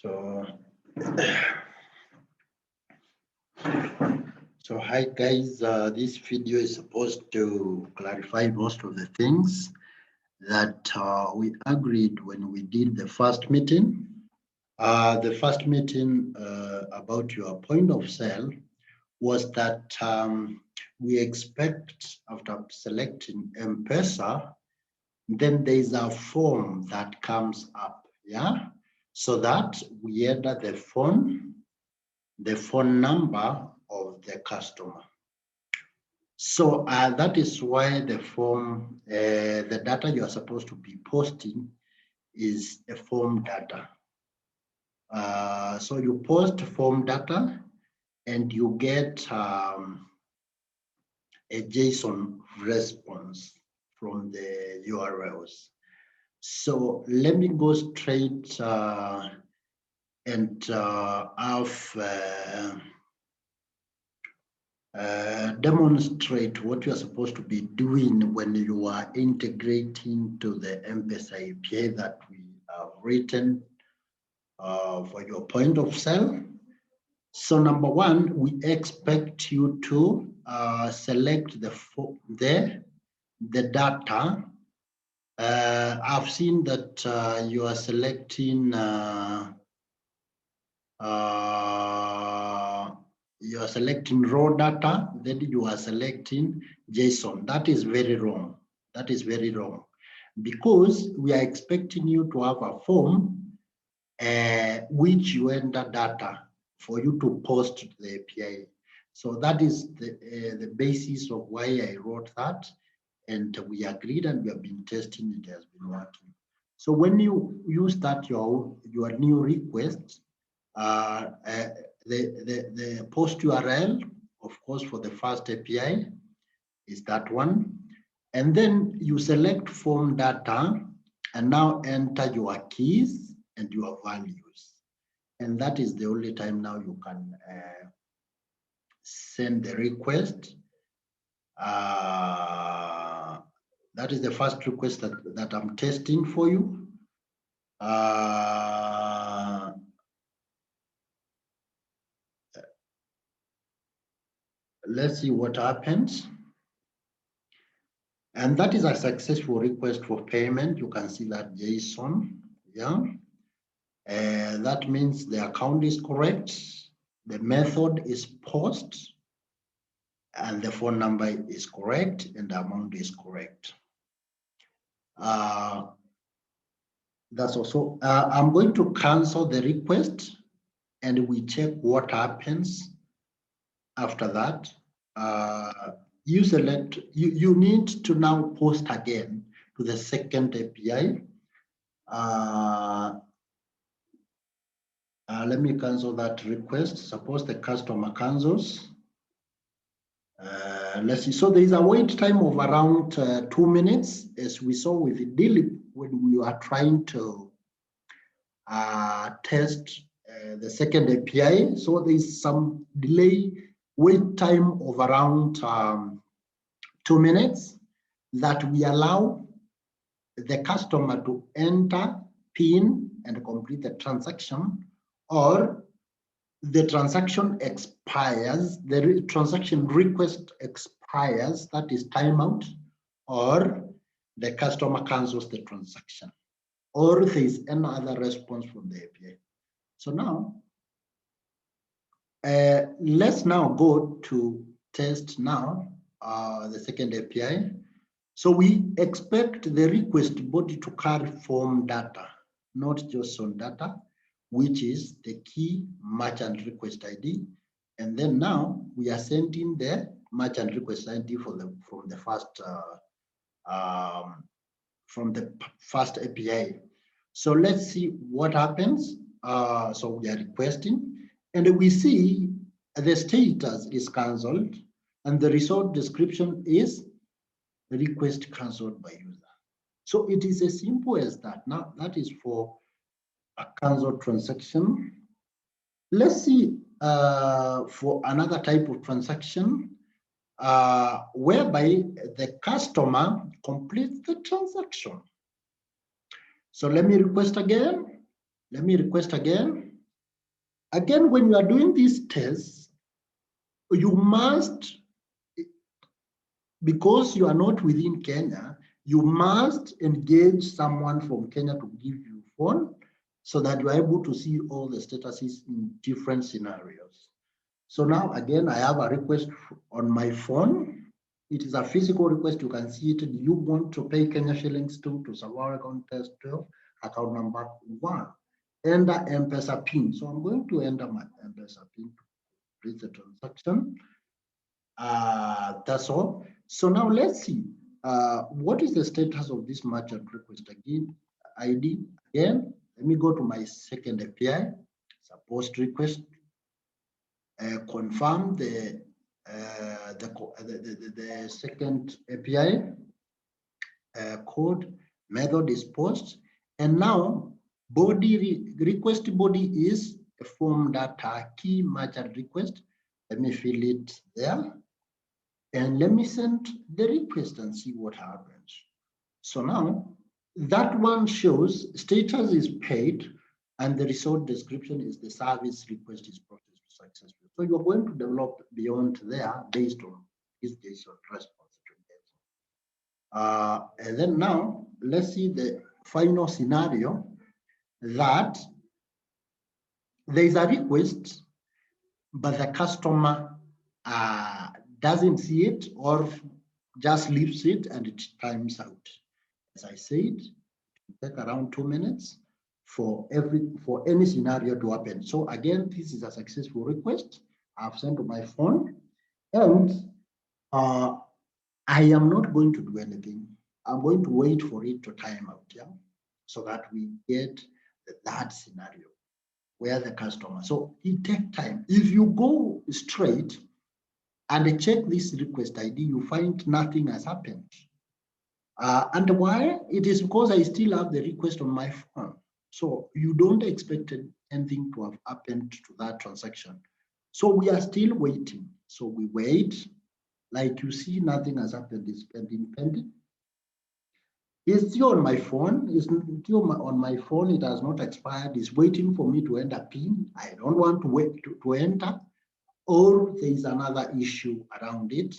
So, hi guys, this video is supposed to clarify most of the things that we agreed when we did the first meeting. The first meeting about your point of sale was that we expect after selecting Mpesa, then there is a form that comes up, yeah? So that we enter the phone number of the customer. So that is why the form, the data you are supposed to be posting is a form data. So you post form data and you get a JSON response from the URLs. So let me go straight and demonstrate what you are supposed to be doing when you are integrating to the Mpesa API that we have written for your point of sale. So number one, we expect you to select the data. I've seen that you are selecting raw data, then you are selecting JSON. That is very wrong. That is very wrong, because we are expecting you to have a form which you enter data for you to post to the API. So that is the basis of why I wrote that, and we agreed and we have been testing, it has been working. So when you start your new request, the post URL, of course, for the first API is that one. And then you select form data and now enter your keys and your values. And that is the only time now you can send the request. That is the first request that I'm testing for you. Let's see what happens. And that is a successful request for payment. You can see that JSON, yeah. That means the account is correct, the method is POS, and the phone number is correct, and the amount is correct. That's also, I'm going to cancel the request, and we check what happens after that. You need to now post again to the second API. Let me cancel that request. Suppose the customer cancels. Let's see. So there is a wait time of around 2 minutes, as we saw with the Dilip when we are trying to test the second API. So there is some delay, wait time of around 2 minutes that we allow the customer to enter PIN and complete the transaction, or the transaction expires, the transaction request expires, that is timeout, or the customer cancels the transaction, or there is another response from the API. So now, let's now go to test now the second API. So we expect the request body to carry form data, not JSON data, which is the key merchant request ID. And then now we are sending the merchant request ID from the first API. So let's see what happens. So we are requesting, and we see the status is cancelled, and the result description is request cancelled by user. So it is as simple as that. Now that is for a cancelled transaction. Let's see for another type of transaction whereby the customer completes the transaction. So let me request again. Again, when you are doing these tests, you must, because you are not within Kenya, you must engage someone from Kenya to give you phone so that you are able to see all the statuses in different scenarios. So now again, I have a request on my phone. It is a physical request. You can see it. Do you want to pay Kenya shillings to Savara account test 12, account number 1? Enter Mpesa PIN. So I'm going to enter my Mpesa PIN to complete the transaction. That's all. So now let's see. What is the status of this merchant request? Again, ID. Again, let me go to my second API. It's a post request. Confirm the second API code. Method is post, and now body request body is a form data key merchant request. Let me fill it there, and let me send the request and see what happens. So now that one shows status is paid, and the result description is the service request is processed successfully. So you're going to develop beyond there based on this JSON response. And then now let's see the final scenario that there is a request, but the customer doesn't see it or just leaves it and it times out. As I said, it will take around 2 minutes for any scenario to happen. So again, this is a successful request I've sent to my phone, and I am not going to do anything. I'm going to wait for it to time out, yeah, so that we get that scenario where the customer. So it takes time. If you go straight and check this request ID, you find nothing has happened. And why? It is because I still have the request on my phone. So you don't expect anything to have happened to that transaction. So we are still waiting. So we wait. Like you see, nothing has happened. It's pending. It's still on my phone. It's still on my phone. It has not expired. It's waiting for me to enter PIN. I don't want to wait to enter. Or there is another issue around it.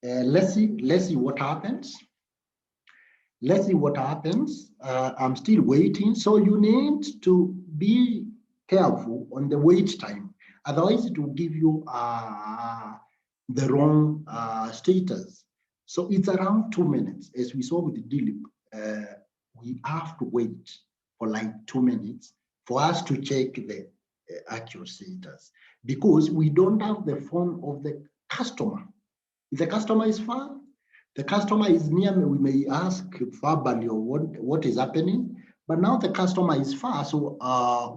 Let's see what happens. Let's see what happens. I'm still waiting. So you need to be careful on the wait time. Otherwise, it will give you the wrong status. So it's around 2 minutes. As we saw with the DLIP, we have to wait for like 2 minutes for us to check the actual status, because we don't have the phone of the customer. If the customer is far, the customer is near me, we may ask verbally or what is happening, but now the customer is far, so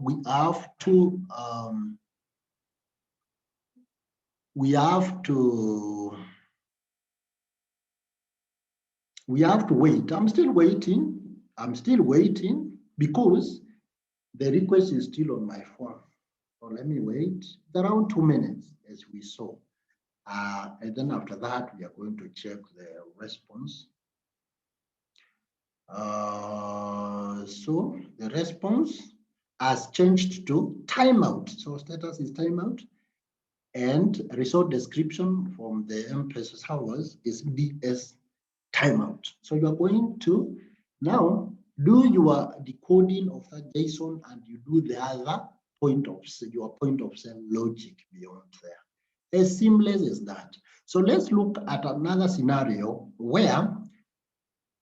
we have to wait. I'm still waiting because the request is still on my phone. So let me wait. It's around 2 minutes, as we saw. And then after that, we are going to check the response. So the response has changed to timeout. So status is timeout, and result description from the Mpesa servers is DS timeout. So you are going to now do your decoding of that JSON, and you do the other your point of sale logic beyond there. As seamless as that. So let's look at another scenario where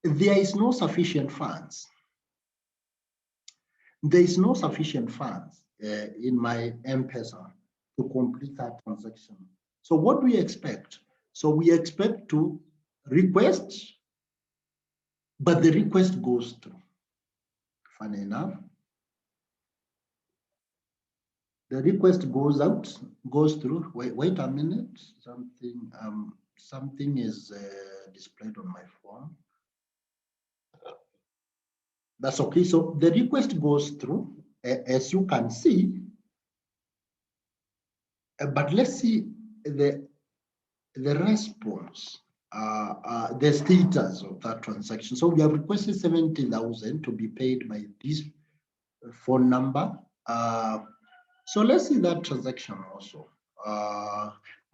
there is no sufficient funds. There is no sufficient funds in my M-Pesa to complete that transaction. So what do we expect? So we expect to request, but the request goes through. Funny enough, the request goes through. Wait a minute. Something is displayed on my phone. That's okay. So the request goes through, as you can see. But let's see the response, the status of that transaction. So we have requested 70,000 to be paid by this phone number. So let's see that transaction also.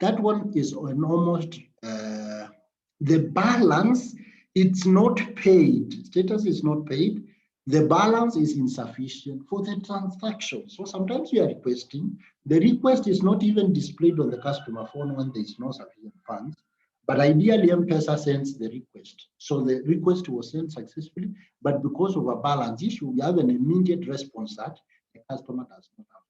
That one is on almost the balance. It's not paid. Status is not paid. The balance is insufficient for the transaction. So sometimes you are requesting. The request is not even displayed on the customer phone when there is no sufficient funds. But ideally, Mpesa sends the request. So the request was sent successfully, but because of a balance issue, we have an immediate response that the customer does not have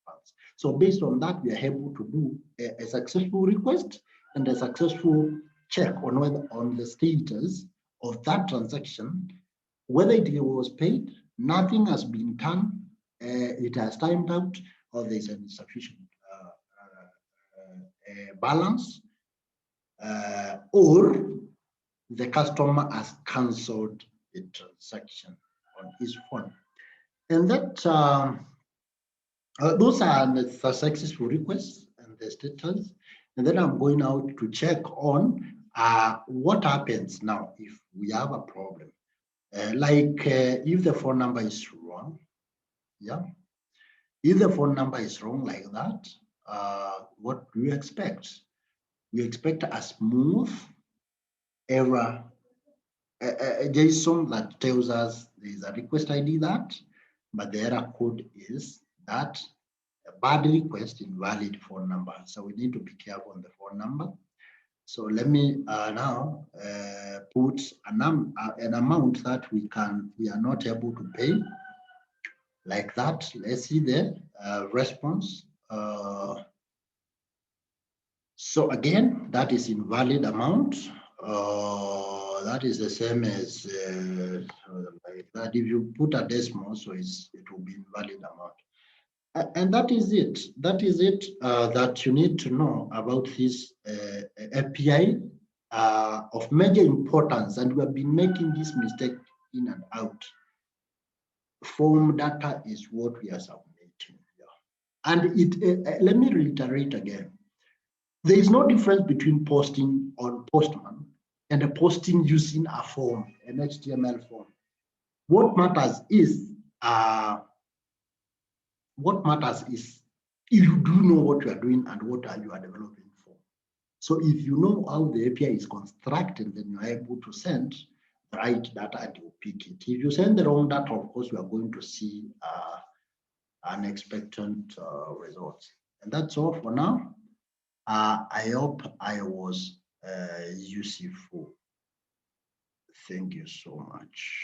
funds. So based on that, we are able to do a successful request and a successful check on whether on the status of that transaction, whether it was paid, nothing has been done, it has timed out, or there's an insufficient balance, or the customer has cancelled the transaction on his phone. And that those are the successful requests and the status. And then I'm going out to check on what happens now if we have a problem. If the phone number is wrong, yeah. If the phone number is wrong like that, what do we expect? We expect a smooth error, a JSON that tells us there is a request ID that, but the error code is that a bad request, invalid phone number. So we need to be careful on the phone number. So let me now put an amount that we are not able to pay, like that. Let's see the response. So again, that is invalid amount. That is the same as like that. If you put a decimal, so it will be invalid amount. And that is it. That is it that you need to know about this API of major importance. And we have been making this mistake in and out. Form data is what we are submitting here. And it let me reiterate again. There is no difference between posting on Postman and a posting using a form, an HTML form. What matters is you do know what you are doing and what you are developing for. So if you know how the API is constructed, then you are able to send the right data and you pick it. If you send the wrong data, of course, you are going to see unexpected results. And that's all for now. I hope I was useful. Thank you so much.